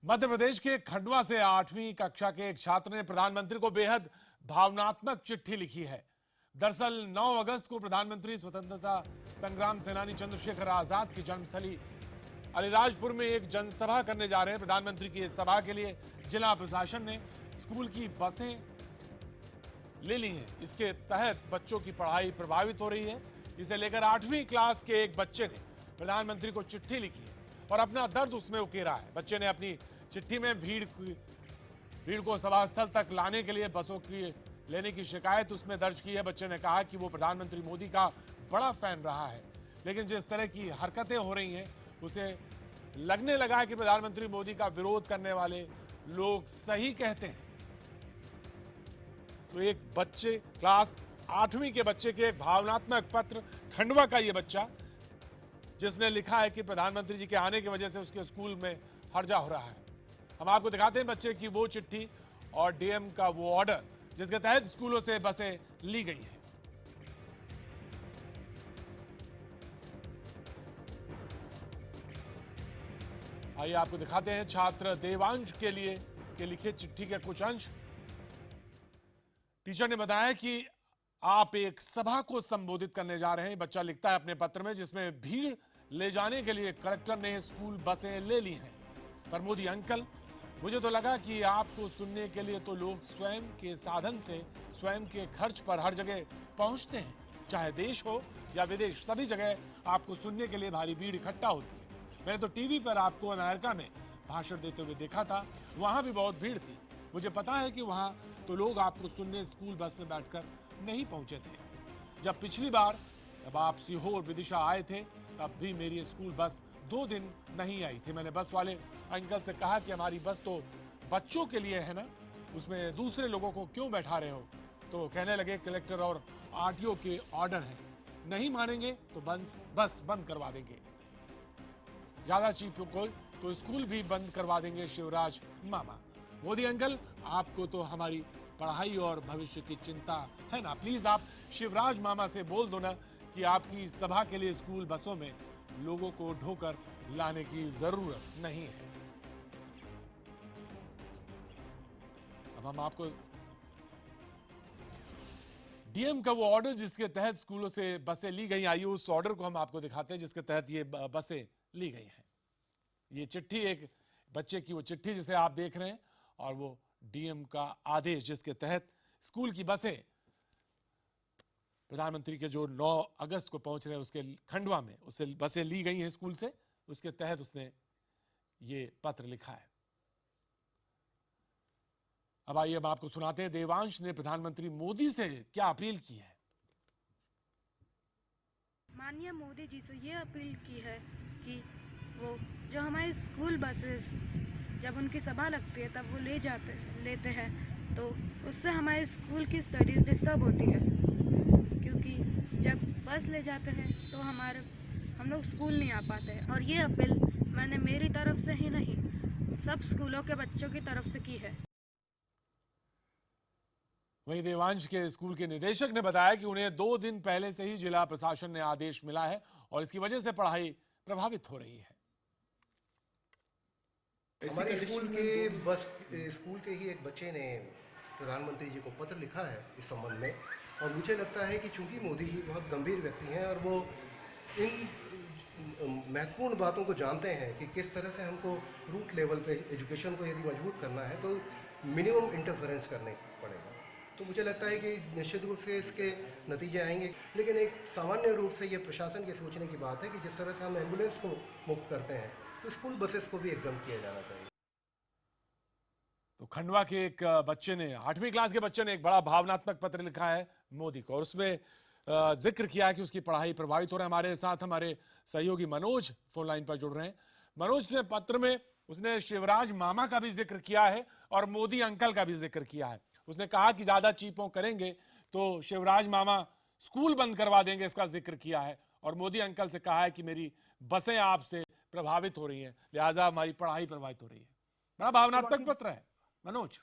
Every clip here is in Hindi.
मध्य प्रदेश के खंडवा से 8वीं कक्षा के एक छात्र ने प्रधानमंत्री को बेहद भावनात्मक चिट्ठी लिखी है। दरअसल 9 अगस्त को प्रधानमंत्री स्वतंत्रता संग्राम सेनानी चंद्रशेखर आजाद की जन्मस्थली अलीराजपुर में एक जनसभा करने जा रहे हैं। प्रधानमंत्री की इस सभा के लिए जिला प्रशासन ने स्कूल की बसें ले ली हैं। इसके तहत बच्चों की पढ़ाई प्रभावित हो रही है। इसे लेकर 8वीं क्लास के एक बच्चे ने प्रधानमंत्री को चिट्ठी लिखी है और अपना दर्द उसमें उकेरा है। बच्चे ने अपनी चिट्ठी में भीड़ को सभा स्थल तक लाने के लिए बसों की लेने की शिकायत उसमें दर्ज की है। बच्चे ने कहा कि वो प्रधानमंत्री मोदी का बड़ा फैन रहा है, लेकिन जिस तरह की हरकतें हो रही हैं उसे लगने लगा है कि प्रधानमंत्री मोदी का विरोध करने वाले लोग सही कहते हैं। तो एक बच्चे क्लास 8वीं के बच्चे के एक भावनात्मक पत्र, खंडवा का ये बच्चा जिसने लिखा है कि प्रधानमंत्री जी के आने की वजह से उसके स्कूल में हर्जा हो रहा है। हम आपको दिखाते हैं बच्चे की वो चिट्ठी और डीएम का वो ऑर्डर जिसके तहत स्कूलों से बसें ली गई हैं। आइए आपको दिखाते हैं छात्र देवांश के लिए के लिखे चिट्ठी के कुछ अंश। टीचर ने बताया कि आप एक सभा को संबोधित करने जा रहे हैं। बच्चा लिखता है अपने पत्र में, जिसमें भीड़ ले जाने के लिए कलेक्टर ने स्कूल बसें ले ली हैं। पर मोदी अंकल, मुझे तो लगा कि आपको सुनने के लिए तो लोग स्वयं के साधन से, स्वयं के खर्च पर हर जगह पहुंचते हैं। चाहे देश हो या विदेश, सभी जगह आपको सुनने के लिए भारी भीड़ इकट्ठा होती है। मैंने तो टीवी पर आपको अमेरिका में भाषण देते हुए देखा था, वहां भी बहुत भीड़ थी। मुझे पता है कि वहां तो लोग आपको सुनने स्कूल बस में बैठकर नहीं पहुंचे थे। जब पिछली बार जब आप सीहोर विदिशा आए थे, तब भी मेरी स्कूल बस 2 दिन नहीं आई थी। मैंने बस वाले अंकल से कहा कि हमारी बस तो बच्चों के लिए है ना, उसमें दूसरे लोगों को क्यों बैठा रहे हो? तो कहने लगे कलेक्टर और आरटीओ के ऑर्डर हैं, नहीं मानेंगे तो बस बंद करवा देंगे। ज्यादा चीपों को तो स्कूल भी बंद करवा देंगे शिवराज मामा। मोदी अंकल, आपको तो हमारी पढ़ाई और भविष्य की चिंता है ना। प्लीज आप शिवराज मामा से बोल दो ना कि आपकी सभा के लिए स्कूल बसों में लोगों को ढोकर लाने की जरूरत नहीं है। अब हम आपको डीएम का वो ऑर्डर जिसके तहत स्कूलों से बसें ली गई, आइए उस ऑर्डर को हम आपको दिखाते हैं जिसके तहत ये बसें ली गई हैं। ये चिट्ठी एक बच्चे की वो चिट्ठी जिसे आप देख रहे हैं, और वो डीएम का आदेश जिसके तहत स्कूल की बसें प्रधानमंत्री के जो 9 अगस्त को पहुंच रहे हैं उसके खंडवा में, उससे बसें ली गई हैं स्कूल से। उसके तहत उसने ये पत्र लिखा है। अब आइए अब आपको सुनाते हैं देवांश ने प्रधानमंत्री मोदी से क्या अपील की है। माननीय मोदी जी से ये अपील की है कि वो जो हमारे स्कूल बसेस जब उनकी सभा लगती है तब वो लेते हैं, तो उससे हमारे स्कूल की स्टडीज़ डिस्टर्ब होती है। क्योंकि जब बस ले जाते हैं तो हम लोग स्कूल नहीं आ पाते हैं। और ये अपील मैंने मेरी तरफ से ही नहीं, सब स्कूलों के बच्चों की तरफ से की है। वहीं देवांश के स्कूल के निदेशक ने बताया कि उन्हें 2 दिन पहले से ही जिला प्रशासन ने आदेश मिला है और इसकी वजह से पढ़ाई प्रभावित हो रही है। हमारे स्कूल के ही एक बच्चे ने प्रधानमंत्री जी को पत्र लिखा है इस संबंध में, और मुझे लगता है कि चूंकि मोदी जी बहुत गंभीर व्यक्ति हैं और वो इन महत्वपूर्ण बातों को जानते हैं कि किस तरह से हमको रूट लेवल पे एजुकेशन को यदि मजबूत करना है तो मिनिमम इंटरफेरेंस करने पड़ेगा। तो मुझे लगता है कि निश्चित रूप से इसके नतीजे आएंगे, लेकिन एक सामान्य रूप से ये प्रशासन के सोचने की बात है कि जिस तरह से हम एम्बुलेंस को मुक्त करते हैं तो स्कूल बसेस को भी एग्जाम किया जाना चाहिए। तो खंडवा के एक बच्चे ने, 8वीं क्लास के बच्चे ने एक बड़ा भावनात्मक पत्र लिखा है मोदी को, और उसमें जिक्र किया है कि उसकी पढ़ाई प्रभावित हो रहा है। हमारे साथ हमारे सहयोगी मनोज फोन लाइन पर जुड़ रहे हैं। मनोज ने पत्र में उसने शिवराज मामा का भी जिक्र किया है और मोदी अंकल का भी जिक्र किया है। उसने कहा कि ज्यादा चीपों करेंगे तो शिवराज मामा स्कूल बंद करवा देंगे, इसका जिक्र किया है। और मोदी अंकल से कहा है कि मेरी बसें आपसे प्रभावित हो रही हैं, लिहाजा हमारी पढ़ाई प्रभावित हो रही है। बड़ा भावनात्मक पत्र है मनोज।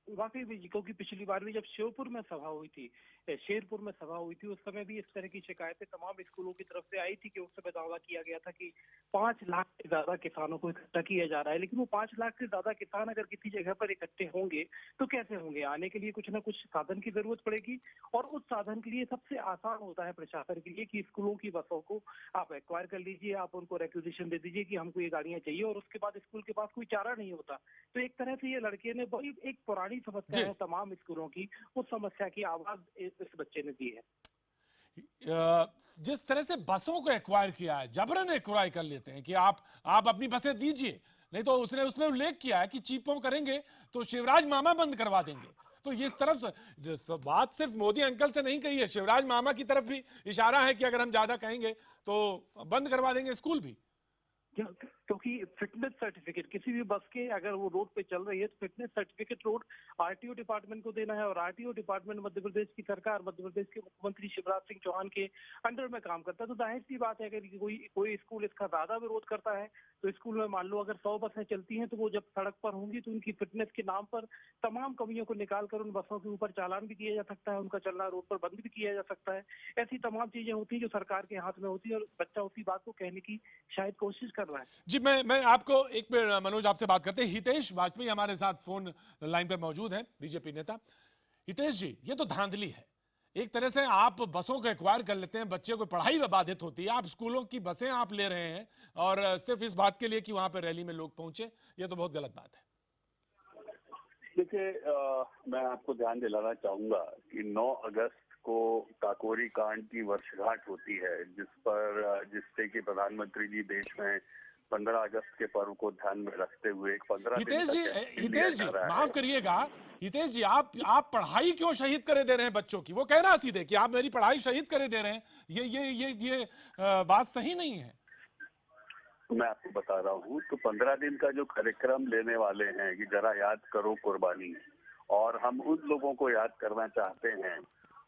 वाकई भी, क्योंकि पिछली बार भी जब श्योपुर में सभा हुई थी शेरपुर में सभा हुई थी, उस समय भी इस तरह की शिकायतें तमाम स्कूलों की तरफ से आई थी कि उस समय दावा किया गया था कि 5 लाख से ज्यादा किसानों को इकट्ठा किया जा रहा है। लेकिन वो 5 लाख से ज्यादा किसान अगर किसी जगह पर इकट्ठे होंगे तो कैसे होंगे? आने के लिए कुछ ना कुछ साधन की जरूरत पड़ेगी, और उस साधन के लिए सबसे आसान होता है प्रशासन के लिए कि स्कूलों की बसों को आप एक्वायर कर लीजिए, आप उनको रिक्विजिशन दे दीजिए कि हमको ये गाड़ियां चाहिए, और उसके बाद स्कूल के पास कोई चारा नहीं होता। तो एक तरह से ये लड़के ने बड़ी एक पुरानी समस्या है तमाम स्कूलों की, उस समस्या की आवाज इस बच्चे ने दी है। जिस तरह से बसों को एक्वायर किया है, जबरन एक्वायर कर लेते हैं कि आप अपनी बसें दीजिए, नहीं तो उसने उसमें उल्लेख किया है कि चीपों करेंगे तो शिवराज मामा बंद करवा देंगे। तो इस तरफ से बात सिर्फ मोदी अंकल से नहीं कही है, शिवराज मामा की तरफ भी इशारा है कि अगर हम ज्यादा कहेंगे तो बंद करवा देंगे स्कूल भी। क्योंकि फिटनेस सर्टिफिकेट किसी भी बस के अगर वो रोड पे चल रही है तो fitness certificate road RTO department को देना है, और आरटीओ डिपार्टमेंट मध्य प्रदेश की सरकार, मध्य प्रदेश के मुख्यमंत्री शिवराज सिंह चौहान के अंडर में काम करता है। तो जाहिर सी बात है अगर कोई स्कूल इसका ज्यादा विरोध करता है तो स्कूल में मान लो अगर 100 बसें चलती हैं तो वो जब सड़क पर होंगी तो उनकी फिटनेस के नाम पर तमाम कमियों को निकाल कर उन बसों के ऊपर चालान भी किया जा सकता है, उनका चलना रोड पर बंद भी किया जा सकता है। ऐसी तमाम चीजें होती है जो सरकार के हाथ में होती है, और बच्चा उसी बात को कहने की शायद कोशिश कर रहा है। जी, मैं आपको एक मिनट मनोज आपसे बात करते हैं। हितेश वाजपेयी हमारे साथ फोन लाइन पर मौजूद हैं, बीजेपी नेता। हितेश जी, ये तो धांधली है। एक तरह से आप बसों को एक्वायर कर लेते हैं, बच्चे को पढ़ाई में बाधित होती है, आप स्कूलों की बसें आप ले रहे हैं और सिर्फ इस बात के लिए कि वहां पर रैली में लोग पहुंचे, ये तो बहुत गलत बात है। देखिए, मैं आपको ध्यान दिलाना चाहूंगा कि 9 अगस्त को काकोरी कांड की वर्षगांठ होती है, जिससे कि प्रधानमंत्री जी देश में 15 अगस्त के पर्व को ध्यान में रखते हुए एक 15 दिन हितेश जी माफ करिएगा, हितेश जी आप पढ़ाई क्यों शहीद करे दे रहे हैं बच्चों की? वो कह रहा सीधे कि आप मेरी पढ़ाई शहीद करे दे रहे हैं, ये बात सही नहीं है। मैं आपको बता रहा हूँ, तो 15 दिन का जो कार्यक्रम लेने वाले हैं कि जरा याद करो कुर्बानी, और हम उन लोगों को याद करना चाहते हैं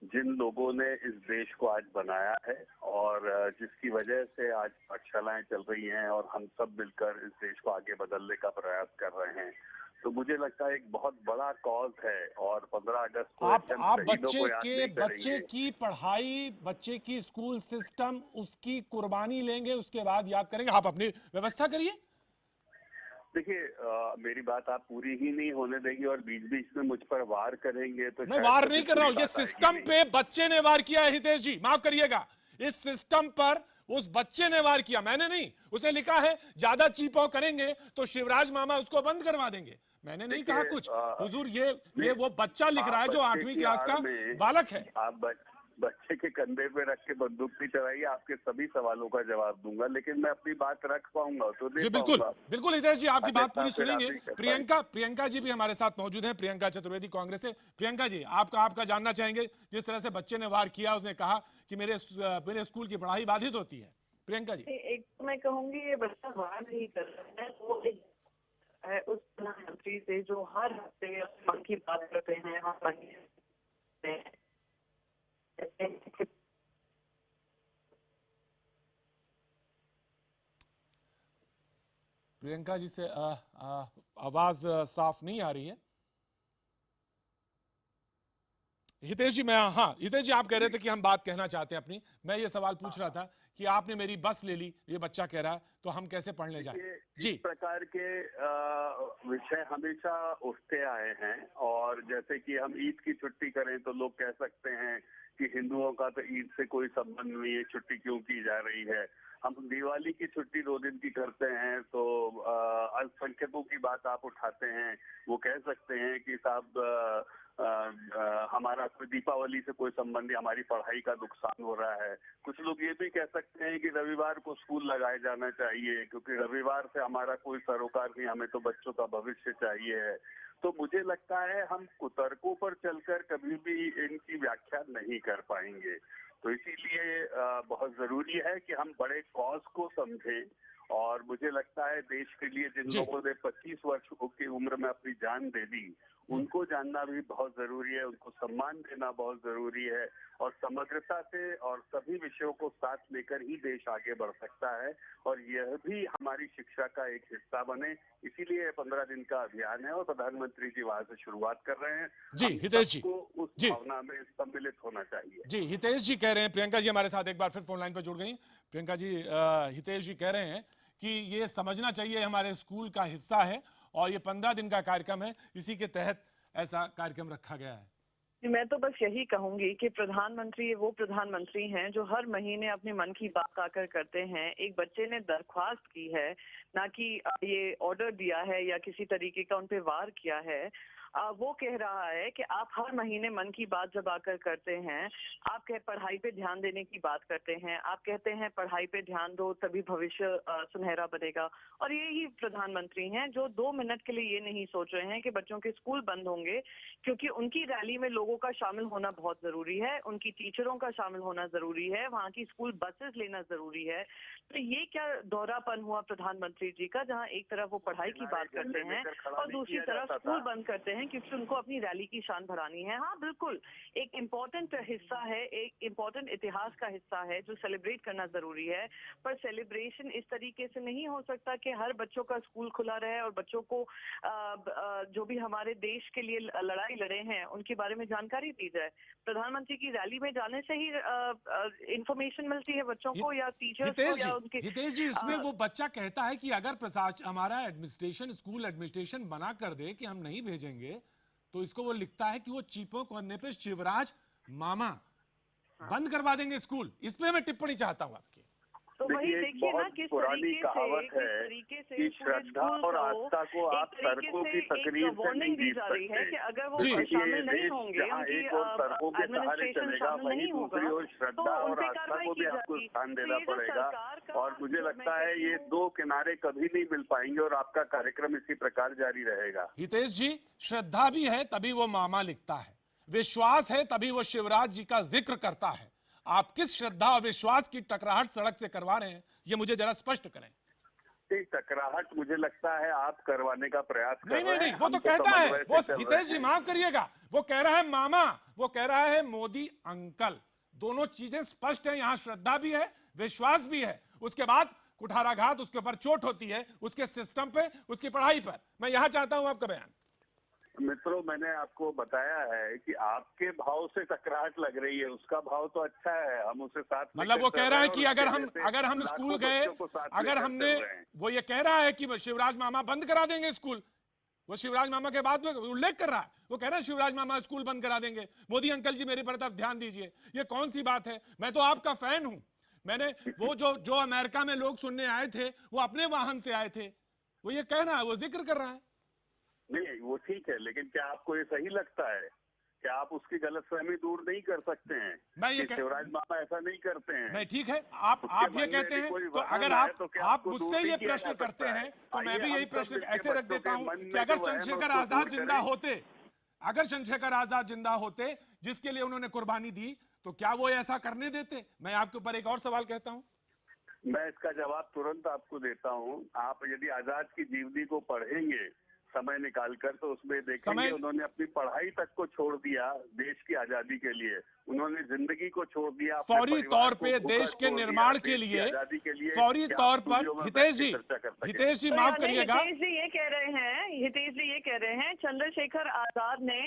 जिन लोगों ने इस देश को आज बनाया है और जिसकी वजह से आज पाठशालाएं चल रही हैं और हम सब मिलकर इस देश को आगे बदलने का प्रयास कर रहे हैं। तो मुझे लगता है एक बहुत बड़ा कॉज है, और 15 अगस्त को आप बच्चे की पढ़ाई, बच्चे की स्कूल सिस्टम, उसकी कुर्बानी लेंगे, उसके बाद याद करेंगे। आप अपनी व्यवस्था करिए। देखिए, मेरी बात आप पूरी ही नहीं होने देंगे और बीच बीच में मुझ पर वार करेंगे तो मैं वार नहीं कर रहा हूं, ये सिस्टम पे बच्चे ने वार किया है। हितेश जी माफ करिएगा, इस सिस्टम पर उस बच्चे ने वार किया, मैंने नहीं। उसने लिखा है ज्यादा चीपाव करेंगे तो शिवराज मामा उसको बंद करवा देंगे, मैंने नहीं कहा कुछ। हुजूर, ये वो बच्चा लिख रहा है जो 8वीं क्लास का बालक है। आप बच्चे के कंधे पे रख के बंदूक भी चलाइए, आपके सभी सवालों का जवाब दूंगा, लेकिन मैं अपनी बात रख पाऊंगा तो नहीं। जी बिल्कुल हितेश जी, आपकी बात पूरी सुनेंगे। प्रियंका जी भी हमारे साथ मौजूद हैं, प्रियंका चतुर्वेदी कांग्रेस से। प्रियंका जी, आपका जानना चाहेंगे, जिस तरह से बच्चे ने वार किया, उसने कहा कि मेरे स्कूल की पढ़ाई बाधित होती है। प्रियंका जी, एक तो मैं कहूंगी ये बच्चा वार नहीं कर रहा है, वो है उस प्रधानमंत्री से जो हर हफ्ते मन की बात करते हैं प्रियंका जी से आवाज साफ नहीं आ रही है। हितेश जी, हितेश जी आप कह रहे थे कि हम बात कहना चाहते हैं अपनी। मैं ये सवाल पूछ रहा था कि आपने मेरी बस ले ली, ये बच्चा कह रहा है, तो हम कैसे पढ़ने जाएं? जी, इस प्रकार के विषय हमेशा उठते आए हैं, और जैसे कि हम ईद की छुट्टी करें तो लोग कह सकते हैं कि हिंदुओं का तो ईद से कोई संबंध नहीं है, छुट्टी क्यों की जा रही है। हम दिवाली की छुट्टी 2 दिन की करते हैं तो अल्पसंख्यकों की बात आप उठाते हैं, वो कह सकते हैं कि साहब हमारा कोई दीपावली से कोई संबंध, हमारी पढ़ाई का नुकसान हो रहा है। कुछ लोग ये भी कह सकते हैं कि रविवार को स्कूल लगाए जाना चाहिए, क्योंकि रविवार से हमारा कोई सरोकार नहीं, हमें तो बच्चों का भविष्य चाहिए है। तो मुझे लगता है हम कुतर्कों पर चलकर कभी भी इनकी व्याख्या नहीं कर पाएंगे। तो इसीलिए बहुत जरूरी है कि हम बड़े कॉज को समझें, और मुझे लगता है देश के लिए जिन लोगों ने 25 वर्ष की उम्र में अपनी जान दे दी, उनको जानना भी बहुत जरूरी है, उनको सम्मान देना बहुत जरूरी है और समग्रता से और सभी विषयों को साथ लेकर ही देश आगे बढ़ सकता है और यह भी हमारी शिक्षा का एक हिस्सा बने। इसीलिए 15 दिन का अभियान है और प्रधानमंत्री जी वहां से शुरुआत कर रहे हैं। जी हितेश जी, को उस जी भावना में सम्मिलित होना चाहिए। जी हितेश जी कह रहे हैं, प्रियंका जी हमारे साथ एक बार फिर फोन लाइन पर जुड़ गई। प्रियंका जी, हितेश जी कह रहे हैं कि ये समझना चाहिए हमारे स्कूल का हिस्सा है और ये 15 दिन का कार्यक्रम है, इसी के तहत ऐसा कार्यक्रम रखा गया है। मैं तो बस यही कहूंगी कि प्रधानमंत्री वो प्रधानमंत्री हैं जो हर महीने अपने मन की बात आकर करते हैं। एक बच्चे ने दरख्वास्त की है, ना कि ये ऑर्डर दिया है या किसी तरीके का उन पे वार किया है। वो कह रहा है कि आप हर महीने मन की बात जब आकर करते हैं, आप पढ़ाई पे ध्यान देने की बात करते हैं, आप कहते हैं पढ़ाई पे ध्यान दो तभी भविष्य सुनहरा बनेगा। और यही प्रधानमंत्री हैं जो 2 मिनट के लिए ये नहीं सोच रहे हैं कि बच्चों के स्कूल बंद होंगे, क्योंकि उनकी रैली में लोगों का शामिल होना बहुत जरूरी है, उनकी टीचरों का शामिल होना जरूरी है, वहाँ की स्कूल बसेस लेना जरूरी है। तो ये क्या दौरापन हुआ प्रधानमंत्री जी का, जहाँ एक तरफ वो पढ़ाई की बात करते हैं और दूसरी तरफ स्कूल बंद करते हैं क्योंकि उनको अपनी रैली की शान बढ़ानी है। हाँ बिल्कुल, एक इम्पोर्टेंट हिस्सा है, एक इम्पोर्टेंट इतिहास का हिस्सा है जो सेलिब्रेट करना जरूरी है, पर सेलिब्रेशन इस तरीके से नहीं हो सकता कि हर बच्चों का स्कूल खुला रहे और बच्चों को जो भी हमारे देश के लिए लड़ाई लड़े हैं उनके बारे में जानकारी दी जाए। प्रधानमंत्री की रैली में जाने से ही इंफॉर्मेशन मिलती है बच्चों को या टीचर्स को या उनके। हितेश जी, इसमें वो बच्चा कहता है कि अगर प्रशासन हमारा एडमिनिस्ट्रेशन स्कूल एडमिनिस्ट्रेशन मना कर दे कि हम नहीं भेजेंगे, तो इसको वो लिखता है कि वो चीपों करने पे शिवराज मामा बंद करवा देंगे स्कूल। इस पे मैं टिप्पणी चाहता हूं आपकी। तो वही देखिए ना किस तरीके से कि श्रद्धा और आस्था को आप सड़कों की तकरीर से नहीं दी जा रही है कि अगर वो शामिल नहीं होंगे, उनकी एडमिनिस्ट्रेशन शामिल नहीं होगा, श्रद्धा और आस्था को भी आपको स्थान देना पड़ेगा। और मुझे लगता है ये 2 किनारे कभी नहीं मिल पाएंगे और आपका कार्यक्रम इसी प्रकार जारी रहेगा। हितेश जी, श्रद्धा भी है तभी वो मामा लिखता है, विश्वास है तभी वो शिवराज जी का जिक्र करता है। आप किस श्रद्धा और विश्वास की टकराहट सड़क से करवा रहे हैं, ये मुझे जरा स्पष्ट करें। टकराहट मुझे लगता है आप करवाने का प्रयास कर रहे हैं। नहीं, वो तो कहता है, वो हितेश जी माफ करिएगा, वो कह रहा है मामा, वो कह रहा है मोदी अंकल। दोनों चीजें स्पष्ट है, यहाँ श्रद्धा भी है विश्वास भी है। उसके बाद कुठाराघात, उसके ऊपर चोट होती है, उसके सिस्टम पे, उसकी पढ़ाई पर। मैं यहाँ चाहता हूं आपका बयान। मित्रों, मैंने आपको बताया है कि आपके भाव से टकराहट लग रही है, उसका भाव तो अच्छा है, हम उसे साथ मतलब वो कह रहा है कि अगर हम स्कूल गए, अगर हमने, वो ये कह रहा है कि शिवराज मामा बंद करा देंगे स्कूल। वो शिवराज मामा के बाद उल्लेख कर रहा है, वो कह रहा है शिवराज मामा स्कूल बंद करा देंगे। मोदी अंकल जी मेरी तरफ ध्यान दीजिए, ये कौन सी बात है? मैं तो आपका फैन हूं। मैंने वो जो अमेरिका में लोग सुनने आए थे, वो अपने वाहन से आए थे। वो ये कह रहा है, वो जिक्र कर रहा है। नहीं, वो ठीक है, लेकिन क्या आपको ये सही लगता है? क्या आप उसकी गलतफहमी दूर नहीं कर सकते हैं? मैं ये शिवराज मामा ऐसा नहीं करते हैं। नहीं, ठीक है, आप ये कहते हैं, तो अगर आप मुझसे ये प्रश्न करते हैं तो मैं भी यही प्रश्न ऐसे रख देता हूं कि अगर चंद्रशेखर आजाद जिंदा होते, अगर चंद्रशेखर आजाद जिंदा होते जिसके लिए उन्होंने कुर्बानी दी, तो क्या वो ऐसा करने देते? मैं आपके ऊपर एक और सवाल कहता हूं। मैं इसका जवाब तुरंत आपको देता हूं। आप यदि आजाद की जीवनी को पढ़ेंगे समय निकालकर, तो उसमें देखेंगे उन्होंने अपनी पढ़ाई तक को छोड़ दिया देश की आजादी के लिए। उन्होंने जिंदगी को छोड़ दिया फौरी तौर पे देश के निर्माण के लिए, फौरी तौर पर। हितेश जी माफ करिएगा, हितेश जी ये कह रहे हैं चंद्रशेखर आजाद ने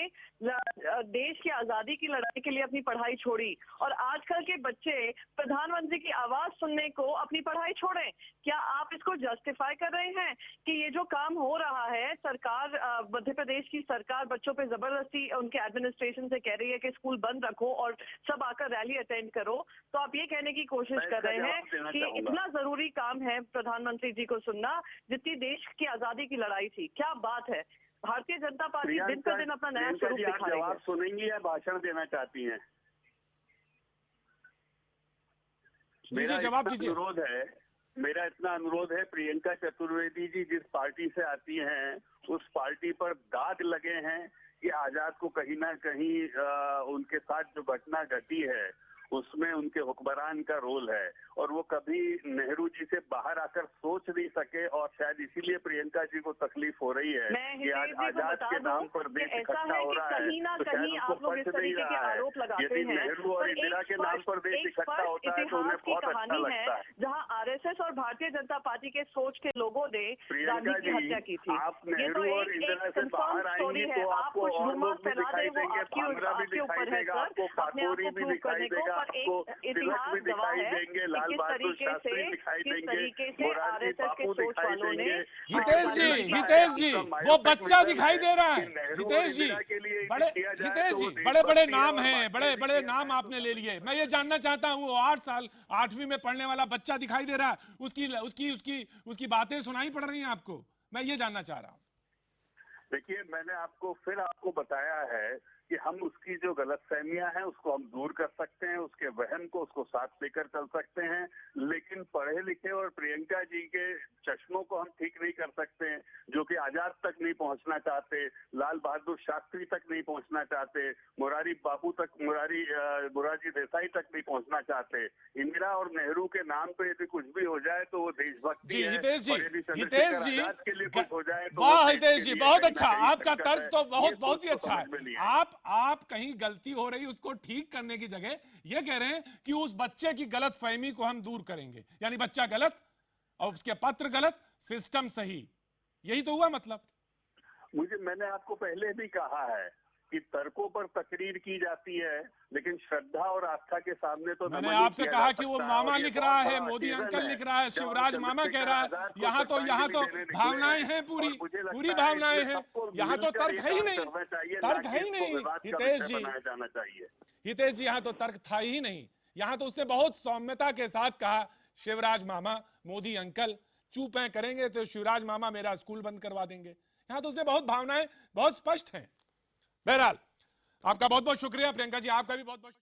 देश की आजादी की लड़ाई के लिए अपनी पढ़ाई छोड़ी, और आजकल के बच्चे प्रधानमंत्री की आवाज सुनने को अपनी पढ़ाई छोड़ें। क्या आप इसको जस्टिफाई कर रहे हैं कि ये जो काम हो रहा है, सरकार मध्य प्रदेश की सरकार बच्चों पे जबरदस्ती उनके एडमिनिस्ट्रेशन से कह रही है कि स्कूल बंद रखो और सब आकर रैली अटेंड करो, तो आप ये कहने की कोशिश कर रहे हैं कि इतना जरूरी काम है प्रधानमंत्री जी को सुनना जितनी देश की आजादी की लड़ाई थी? क्या बात है! भारतीय जनता पार्टी दिन पर दिन अपना नया स्वरूप दिखा रही है। जवाब सुनेंगी या भाषण देना चाहती हैं? मेरा इतना अनुरोध है, प्रियंका चतुर्वेदी जी जिस पार्टी से आती हैं, उस पार्टी पर दाग लगे हैं कि आजाद को कहीं ना कहीं उनके साथ जो घटना घटी है उसमें उनके हुक्मरान का रोल है और वो कभी नेहरू जी से बाहर आकर सोच नहीं सके और शायद इसीलिए प्रियंका जी को तकलीफ हो रही है कि आज आजाद के नाम पर देश इकट्ठा हो रहा है, तो शायद उनको पच नहीं रहा है। यदि नेहरू और इंदिरा के नाम पर देश इकट्ठा होता है तो उन्हें बहुत अच्छा लगता है। जहाँ आरएसएस और भारतीय जनता पार्टी के सोच के लोगों ने प्रियंका गांधी की हत्या की थी। आप नेहरू और इंदिरा से बाहर आएंगे तो आपको और लोग भी दिखाई देंगे, भांगरा भी दिखाई देगा, आपको काकोरी भी दिखाई देगा, आपको तिलक भी दिखाई देंगे, लाल बहादुर शास्त्री दिखाई देंगे, मोरारजी बापू दिखाई देंगे। हितेश जी वो बच्चा दिखाई दे रहा है। हितेश जी बड़े बड़े नाम हैं, बड़े बड़े नाम आपने ले लिए। मैं ये जानना चाहता हूँ 8 साल 8वीं में पढ़ने वाला बच्चा दिखाई दे रहा है, उसकी बातें सुनाई पड़ रही हैं आपको, मैं ये जानना चाह रहा हूँ। देखिए, मैंने आपको बताया है कि हम उसकी जो गलतफहमियां हैं उसको हम दूर कर सकते हैं, उसके वहम को उसको साथ लेकर चल सकते हैं, लेकिन पढ़े लिखे और प्रियंका जी के चश्मों को हम ठीक नहीं कर सकते हैं, जो कि आजाद तक नहीं पहुंचना चाहते, लाल बहादुर शास्त्री तक नहीं पहुंचना चाहते, मोरारजी देसाई तक नहीं पहुंचना चाहते। इंदिरा और नेहरू के नाम पे यदि कुछ भी हो जाए तो वो देशभक्ति है, हितेश जी के लिए कुछ हो जाए तो वाह हितेश जी बहुत अच्छा, आपका तर्क तो बहुत ही अच्छा है। आप कहीं गलती हो रही उसको ठीक करने की जगह ये कह रहे हैं कि उस बच्चे की गलत फहमी को हम दूर करेंगे, यानी बच्चा गलत और उसके पत्र गलत, सिस्टम सही, यही तो हुआ मतलब। मैंने आपको पहले भी कहा है कि तर्कों पर तकरीर की जाती है, लेकिन श्रद्धा और आस्था के सामने तो मैंने आपसे कहा कि वो मामा लिख रहा है, मोदी अंकल लिख रहा है, शिवराज मामा कह रहा है, यहाँ तो भावनाएं हैं, पूरी भावनाएं हैं, यहाँ तो तर्क है ही नहीं, तर्क है ही नहीं। हितेश जी यहाँ तो तर्क था ही नहीं, यहाँ तो उसने बहुत सौम्यता के साथ कहा शिवराज मामा मोदी अंकल चुप हैं, करेंगे तो शिवराज मामा मेरा स्कूल बंद करवा देंगे। यहाँ तो उसने बहुत भावनाएं बहुत स्पष्ट हैं। बहरहाल आपका बहुत बहुत शुक्रिया प्रियंका जी, आपका भी बहुत बहुत